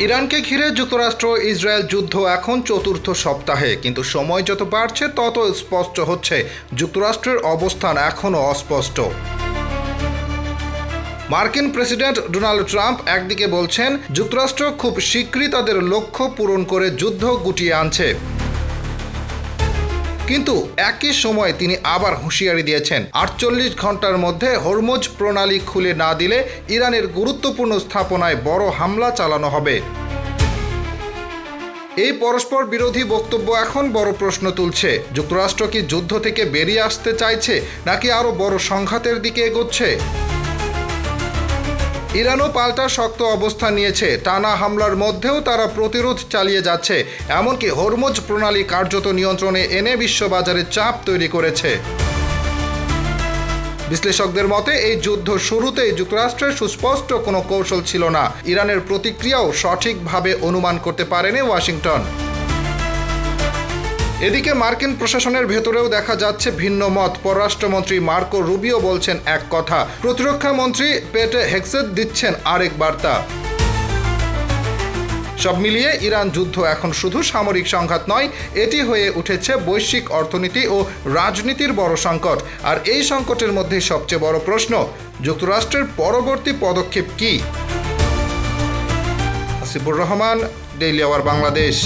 ইরানকে ঘিরে যুক্তরাষ্ট্র ইসরায়েল যুদ্ধ এখন চতুর্থ সপ্তাহে, কিন্তু সময় যত বাড়ছে তত স্পষ্ট হচ্ছে যুক্তরাষ্ট্রের অবস্থান এখনও অস্পষ্ট। মার্কিন প্রেসিডেন্ট ডোনাল্ড ট্রাম্প একদিকে বলছেন যুক্তরাষ্ট্র খুব শীঘ্রই তাদের লক্ষ্য পূরণ করে যুদ্ধ গুটিয়ে আনছে, কিন্তু একই সময়ে তিনি আবার হুঁশিয়ারি দিয়েছেন 48 ঘন্টার মধ্যে হরমুজ প্রণালী খুলে না দিলে ইরানের গুরুত্বপূর্ণ স্থাপনায় বড় হামলা চালানো হবে। এই পরস্পর বিরোধী বক্তব্য এখন বড় প্রশ্ন তুলছে। যুক্তরাষ্ট্র কি যুদ্ধ থেকে বেরিয়ে আসতে চাইছে, নাকি আরও বড় সংঘাতের দিকে এগোচ্ছে? ইরানও পাল্টা শক্ত অবস্থান নিয়েছে। টানা হামলার মধ্যেও তারা প্রতিরোধ চালিয়ে যাচ্ছে, এমনকি হরমুজ প্রণালী কার্যত নিয়ন্ত্রণে এনে বিশ্ববাজারে চাপ তৈরি করেছে। বিশ্লেষকদের মতে এই যুদ্ধ শুরুতেই যুক্তরাষ্ট্রের সুস্পষ্ট কোনো কৌশল ছিল না। ইরানের প্রতিক্রিয়াও সঠিকভাবে অনুমান করতে পারেনি ওয়াশিংটন। এদিকে মার্কিন প্রশাসনের ভেতরেও দেখা যাচ্ছে ভিন্ন মত। পররাষ্ট্রমন্ত্রী মার্কো রুবিও বলছেন এক কথা, প্রতিরক্ষা মন্ত্রী পেটে হেগসেত দিচ্ছেন আরেক বার্তা। সব মিলিয়ে ইরান যুদ্ধ এখন শুধু সামরিক সংঘাত নয়, এটি হয়ে উঠেছে বৈশ্বিক অর্থনীতি ও রাজনীতির বড় সংকট। আর এই সংকটের মধ্যে সবচেয়ে বড় প্রশ্ন, যুক্তরাষ্ট্রের পরবর্তী পদক্ষেপ কি? Asifur Rahman, daily our Bangladesh.